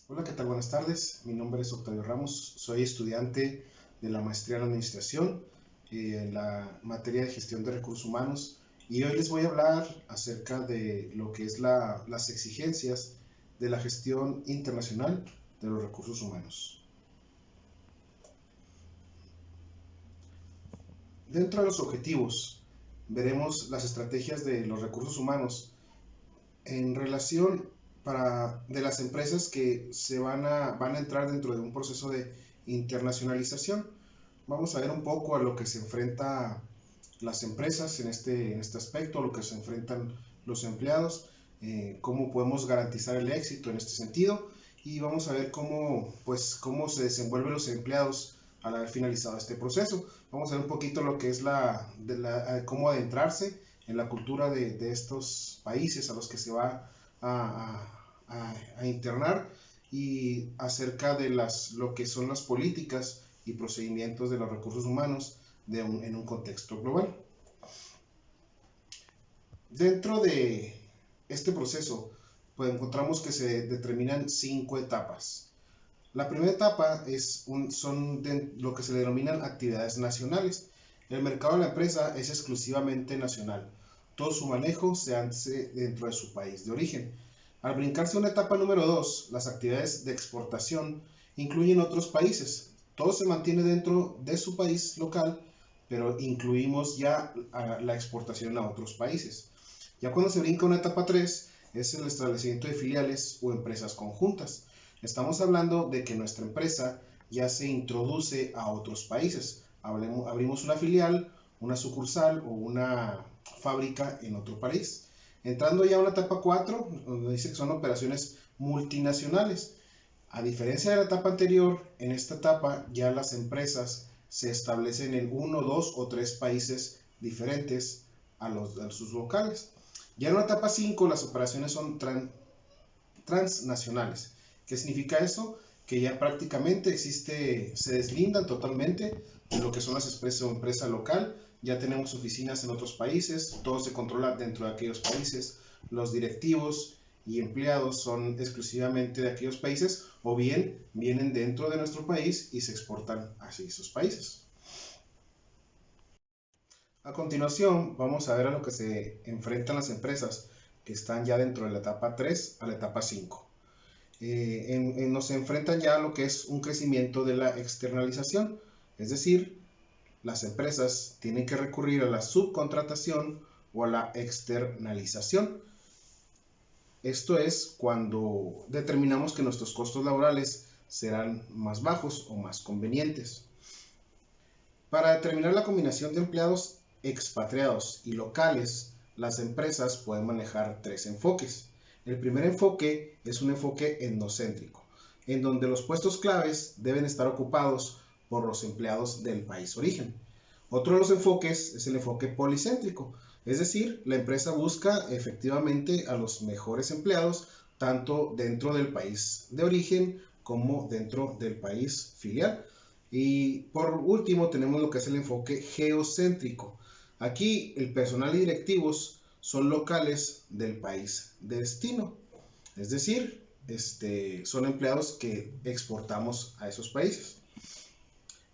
Hola, ¿qué tal? Buenas tardes. Mi nombre es Octavio Ramos. Soy estudiante de la maestría en Administración en la materia de Gestión de Recursos Humanos y hoy les voy a hablar acerca de lo que es las exigencias de la gestión internacional de los recursos humanos. Dentro de los objetivos veremos las estrategias de los recursos humanos en relación de las empresas que van a entrar dentro de un proceso de internacionalización. Vamos a ver un poco a lo que se enfrenta las empresas en este aspecto, a lo que se enfrentan los empleados, cómo podemos garantizar el éxito en este sentido y vamos a ver cómo se desenvuelven los empleados al haber finalizado este proceso. Vamos a ver un poquito lo que es cómo adentrarse en la cultura de estos países a los que se va a internar y acerca de lo que son las políticas y procedimientos de los recursos humanos en un contexto global. Dentro de este proceso, pues encontramos que se determinan 5 etapas. La primera etapa son lo que se denominan actividades nacionales. El mercado de la empresa es exclusivamente nacional. Todo su manejo se hace dentro de su país de origen. Al brincarse a una etapa número 2, las actividades de exportación incluyen otros países. Todo se mantiene dentro de su país local, pero incluimos ya la exportación a otros países. Ya cuando se brinca a una etapa 3, es el establecimiento de filiales o empresas conjuntas. Estamos hablando de que nuestra empresa ya se introduce a otros países. Abrimos una filial, una sucursal o una fábrica en otro país. Entrando ya a una etapa 4, donde dice que son operaciones multinacionales. A diferencia de la etapa anterior, en esta etapa ya las empresas se establecen en 1, 2 o 3 países diferentes a sus locales. Ya en la etapa 5 las operaciones son transnacionales. ¿Qué significa eso? Que ya prácticamente se deslindan totalmente de lo que son las empresas local, ya tenemos oficinas en otros países, todo se controla dentro de aquellos países, los directivos y empleados son exclusivamente de aquellos países o bien vienen dentro de nuestro país y se exportan hacia esos países. A continuación, vamos a ver a lo que se enfrentan las empresas que están ya dentro de la etapa 3 a la etapa 5. Nos enfrentan ya a lo que es un crecimiento de la externalización, es decir, las empresas tienen que recurrir a la subcontratación o a la externalización. Esto es cuando determinamos que nuestros costos laborales serán más bajos o más convenientes. Para determinar la combinación de empleados expatriados y locales, las empresas pueden manejar 3 enfoques. El primer enfoque es un enfoque etnocéntrico, en donde los puestos claves deben estar ocupados por los empleados del país origen. Otro de los enfoques es el enfoque policéntrico, es decir, la empresa busca efectivamente a los mejores empleados tanto dentro del país de origen como dentro del país filial. Y por último tenemos lo que es el enfoque geocéntrico. Aquí el personal y directivos son locales del país de destino, es decir, son empleados que exportamos a esos países.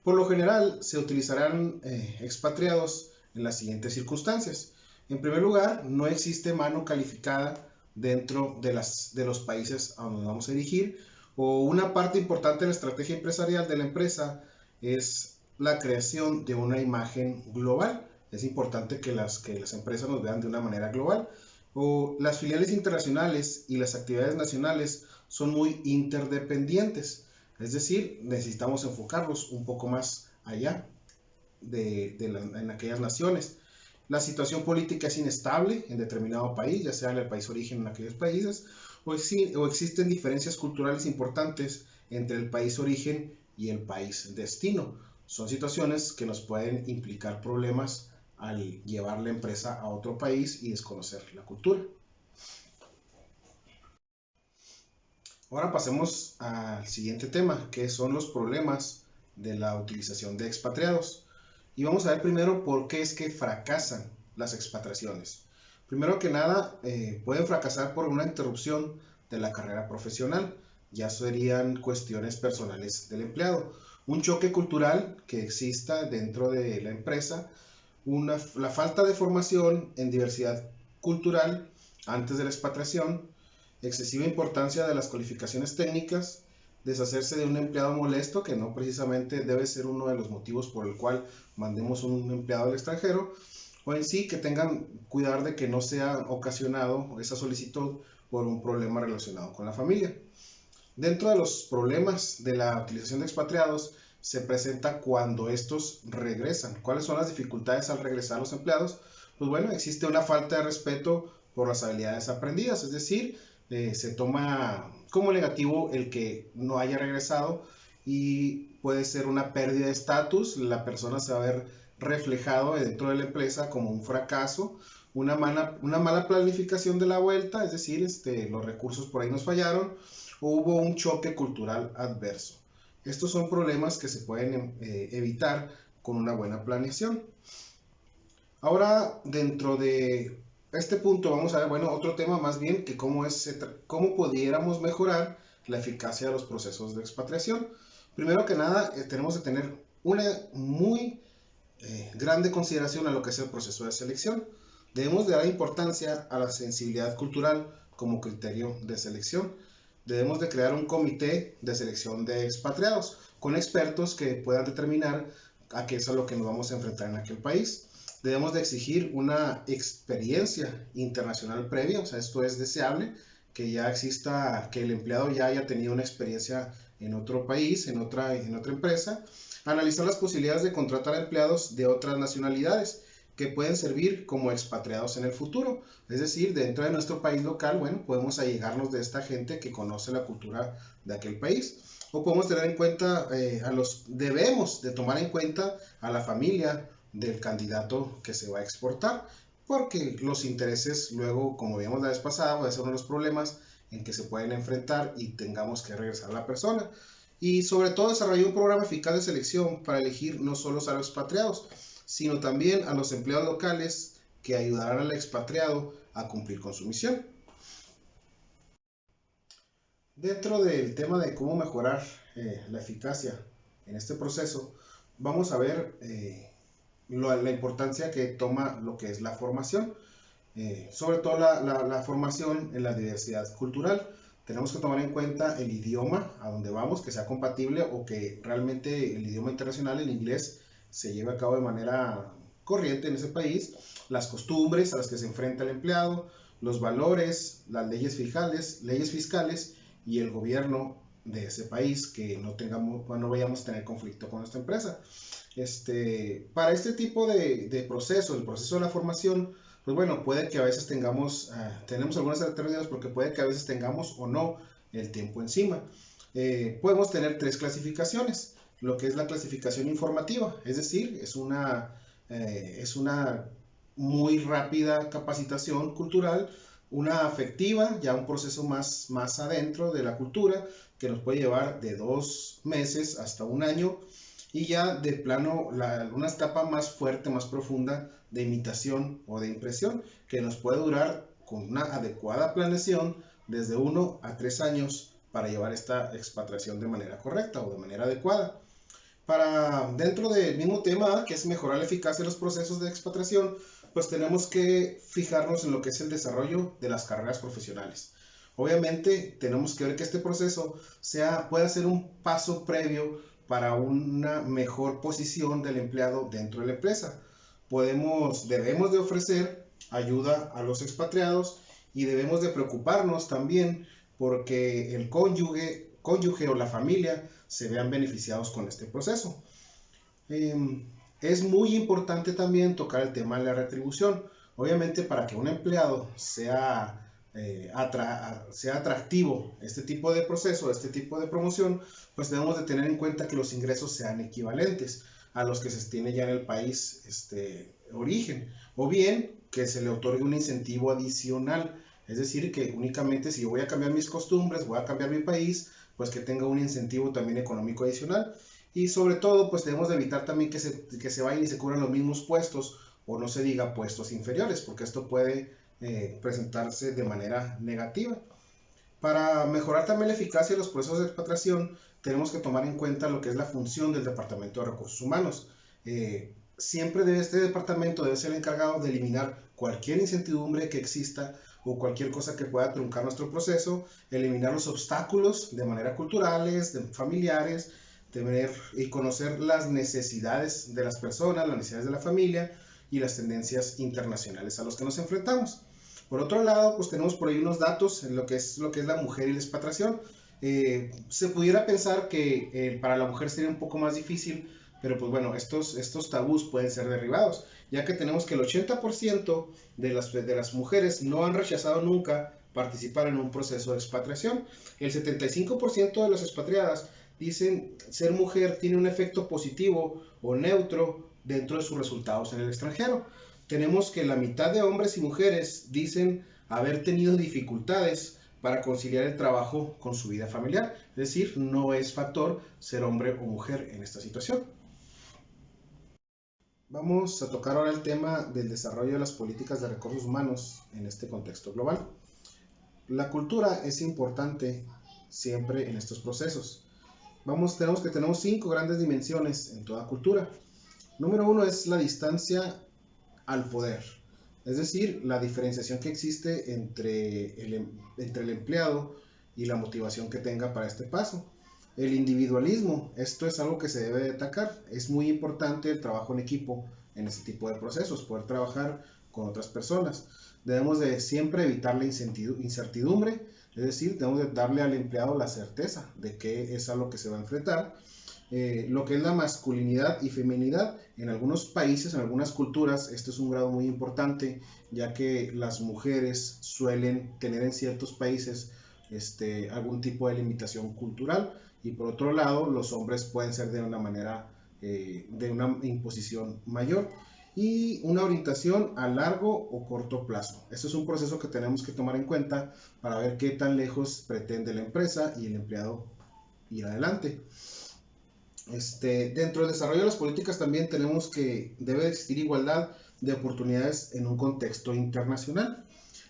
Por lo general se utilizarán expatriados en las siguientes circunstancias. En primer lugar, no existe mano calificada dentro de los países a donde vamos a dirigir, o una parte importante de la estrategia empresarial de la empresa es la creación de una imagen global. Es importante que las empresas nos vean de una manera global. O las filiales internacionales y las actividades nacionales son muy interdependientes. Es decir, necesitamos enfocarlos un poco más allá en aquellas naciones. La situación política es inestable en determinado país, ya sea en el país origen en aquellos países, o existen diferencias culturales importantes entre el país origen y el país destino. Son situaciones que nos pueden implicar problemas al llevar la empresa a otro país y desconocer la cultura. Ahora pasemos al siguiente tema, que son los problemas de la utilización de expatriados. Y vamos a ver primero por qué es que fracasan las expatriaciones. Primero que nada, pueden fracasar por una interrupción de la carrera profesional. ya serían cuestiones personales del empleado. Un choque cultural que exista dentro de la empresa, la falta de formación en diversidad cultural antes de la expatriación, excesiva importancia de las cualificaciones técnicas, deshacerse de un empleado molesto, que no precisamente debe ser uno de los motivos por el cual mandemos un empleado al extranjero, o en sí que tengan cuidar de que no sea ocasionado esa solicitud por un problema relacionado con la familia. Dentro de los problemas de la utilización de expatriados se presenta cuando estos regresan. ¿Cuáles son las dificultades al regresar los empleados? Pues bueno, existe una falta de respeto por las habilidades aprendidas, es decir, se toma como negativo el que no haya regresado y puede ser una pérdida de estatus, la persona se va a ver reflejado dentro de la empresa como un fracaso, una mala planificación de la vuelta, es decir, los recursos por ahí nos fallaron, o hubo un choque cultural adverso. Estos son problemas que se pueden evitar con una buena planeación. Ahora, dentro de este punto, vamos a ver, bueno, otro tema más bien que cómo pudiéramos mejorar la eficacia de los procesos de expatriación. Primero que nada, tenemos que tener una muy grande consideración a lo que es el proceso de selección. Debemos de dar importancia a la sensibilidad cultural como criterio de selección. Debemos de crear un comité de selección de expatriados con expertos que puedan determinar a qué es a lo que nos vamos a enfrentar en aquel país. Debemos de exigir una experiencia internacional previa, o sea, esto es deseable, que ya exista, que el empleado ya haya tenido una experiencia en otro país, en otra empresa. Analizar las posibilidades de contratar a empleados de otras nacionalidades que pueden servir como expatriados en el futuro. Es decir, dentro de nuestro país local, bueno, podemos allegarnos de esta gente que conoce la cultura de aquel país. O podemos tener en cuenta debemos de tomar en cuenta a la familia del candidato que se va a exportar, porque los intereses luego, como vimos la vez pasada, puede ser uno de los problemas en que se pueden enfrentar y tengamos que regresar a la persona. Y sobre todo desarrollar un programa eficaz de selección para elegir no solo a los expatriados, sino también a los empleados locales que ayudarán al expatriado a cumplir con su misión. Dentro del tema de cómo mejorar la eficacia en este proceso, vamos a ver la importancia que toma lo que es la formación, sobre todo la formación en la diversidad cultural. Tenemos que tomar en cuenta el idioma a donde vamos, que sea compatible o que realmente el idioma internacional, el inglés, se lleve a cabo de manera corriente en ese país, las costumbres a las que se enfrenta el empleado, los valores, las leyes fiscales y el gobierno de ese país, que no vayamos a tener conflicto con nuestra empresa. Para este tipo de proceso, el proceso de la formación, pues bueno, puede que a veces tenemos algunas alternativas porque puede que a veces tengamos o no el tiempo encima. Podemos tener tres clasificaciones. Lo que es la clasificación informativa, es decir, es una muy rápida capacitación cultural, una afectiva, ya un proceso más adentro de la cultura, que nos puede llevar de 2 meses hasta un año, y ya de plano una etapa más fuerte, más profunda de imitación o de impresión, que nos puede durar con una adecuada planeación desde 1 a 3 años para llevar esta expatriación de manera correcta o de manera adecuada. Dentro del mismo tema, que es mejorar la eficacia de los procesos de expatriación, pues tenemos que fijarnos en lo que es el desarrollo de las carreras profesionales. Obviamente tenemos que ver que este proceso pueda ser un paso previo para una mejor posición del empleado dentro de la empresa. Debemos de ofrecer ayuda a los expatriados y debemos de preocuparnos también porque el cónyuge o la familia se vean beneficiados con este proceso. Es muy importante también tocar el tema de la retribución. Obviamente, para que un empleado sea atractivo este tipo de proceso, este tipo de promoción, pues debemos de tener en cuenta que los ingresos sean equivalentes a los que se tiene ya en el país origen, o bien que se le otorgue un incentivo adicional, es decir, que únicamente si yo voy a cambiar mis costumbres, voy a cambiar mi país, pues que tenga un incentivo también económico adicional. Y sobre todo, pues debemos de evitar también que se vayan y se cubran los mismos puestos, o no se diga puestos inferiores, porque esto puede presentarse de manera negativa. Para mejorar también la eficacia de los procesos de expatriación, tenemos que tomar en cuenta lo que es la función del Departamento de Recursos Humanos. Siempre este departamento debe ser el encargado de eliminar cualquier incertidumbre que exista o cualquier cosa que pueda truncar nuestro proceso, eliminar los obstáculos de manera culturales, familiares, tener y conocer las necesidades de las personas, las necesidades de la familia y las tendencias internacionales a los que nos enfrentamos. Por otro lado, pues tenemos por ahí unos datos en lo que es la mujer y la expatriación. Se pudiera pensar que para la mujer sería un poco más difícil, pero pues bueno, estos tabús pueden ser derribados, ya que tenemos que el 80% de las mujeres no han rechazado nunca participar en un proceso de expatriación. El 75% de las expatriadas dicen ser mujer tiene un efecto positivo o neutro dentro de sus resultados en el extranjero. Tenemos que la mitad de hombres y mujeres dicen haber tenido dificultades para conciliar el trabajo con su vida familiar. Es decir, no es factor ser hombre o mujer en esta situación. Vamos a tocar ahora el tema del desarrollo de las políticas de recursos humanos en este contexto global. La cultura es importante siempre en estos procesos. Tenemos 5 grandes dimensiones en toda cultura. Número 1 es la distancia al poder, es decir, la diferenciación que existe entre el empleado y la motivación que tenga para este paso. El individualismo, esto es algo que se debe destacar. Es muy importante el trabajo en equipo en este tipo de procesos, poder trabajar con otras personas. Debemos de siempre evitar la incertidumbre, es decir, debemos de darle al empleado la certeza de qué es a lo que se va a enfrentar. Lo que es la masculinidad y feminidad, en algunos países, en algunas culturas, esto es un grado muy importante, ya que las mujeres suelen tener en ciertos países algún tipo de limitación cultural, y por otro lado, los hombres pueden ser de una manera, de una imposición mayor, y una orientación a largo o corto plazo. Esto es un proceso que tenemos que tomar en cuenta para ver qué tan lejos pretende la empresa y el empleado ir adelante. Dentro del desarrollo de las políticas también tenemos que debe existir igualdad de oportunidades en un contexto internacional.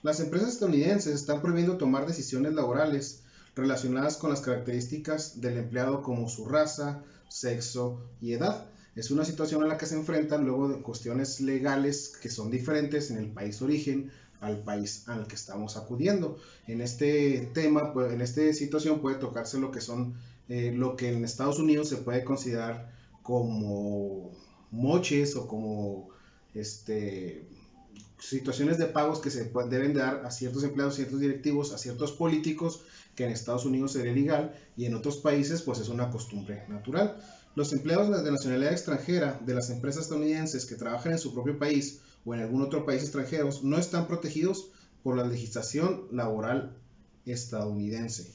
Las empresas estadounidenses están prohibiendo tomar decisiones laborales relacionadas con las características del empleado como su raza, sexo y edad. Es una situación a la que se enfrentan luego de cuestiones legales que son diferentes en el país origen al país al que estamos acudiendo. En este tema, pues, en esta situación puede tocarse lo que son lo que en Estados Unidos se puede considerar como moches o como situaciones de pagos que se deben dar a ciertos empleados, ciertos directivos, a ciertos políticos, que en Estados Unidos sería legal y en otros países pues es una costumbre natural. Los empleados de nacionalidad extranjera de las empresas estadounidenses que trabajan en su propio país o en algún otro país extranjero no están protegidos por la legislación laboral estadounidense.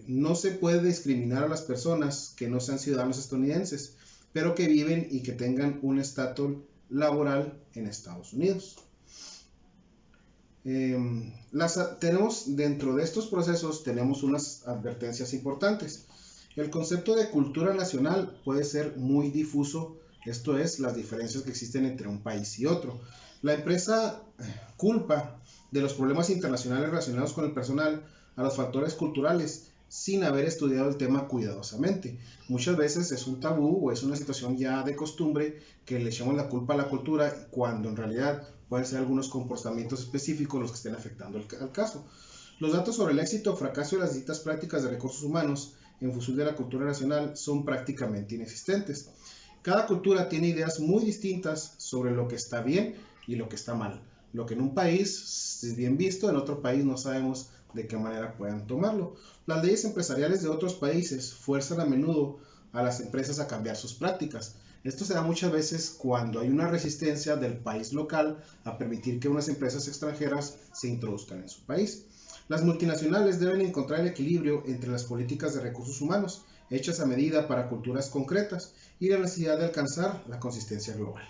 No se puede discriminar a las personas que no sean ciudadanos estadounidenses, pero que viven y que tengan un estatus laboral en Estados Unidos. Dentro de estos procesos tenemos unas advertencias importantes. El concepto de cultura nacional puede ser muy difuso, esto es, las diferencias que existen entre un país y otro. La empresa culpa de los problemas internacionales relacionados con el personal a los factores culturales sin haber estudiado el tema cuidadosamente. Muchas veces es un tabú o es una situación ya de costumbre que le echamos la culpa a la cultura cuando en realidad pueden ser algunos comportamientos específicos los que estén afectando al caso. Los datos sobre el éxito o fracaso de las distintas prácticas de recursos humanos en función de la cultura nacional son prácticamente inexistentes. Cada cultura tiene ideas muy distintas sobre lo que está bien y lo que está mal. Lo que en un país es bien visto, en otro país no sabemos de qué manera puedan tomarlo. Las leyes empresariales de otros países fuerzan a menudo a las empresas a cambiar sus prácticas. Esto se da muchas veces cuando hay una resistencia del país local a permitir que unas empresas extranjeras se introduzcan en su país. Las multinacionales deben encontrar el equilibrio entre las políticas de recursos humanos, hechas a medida para culturas concretas, y la necesidad de alcanzar la consistencia global.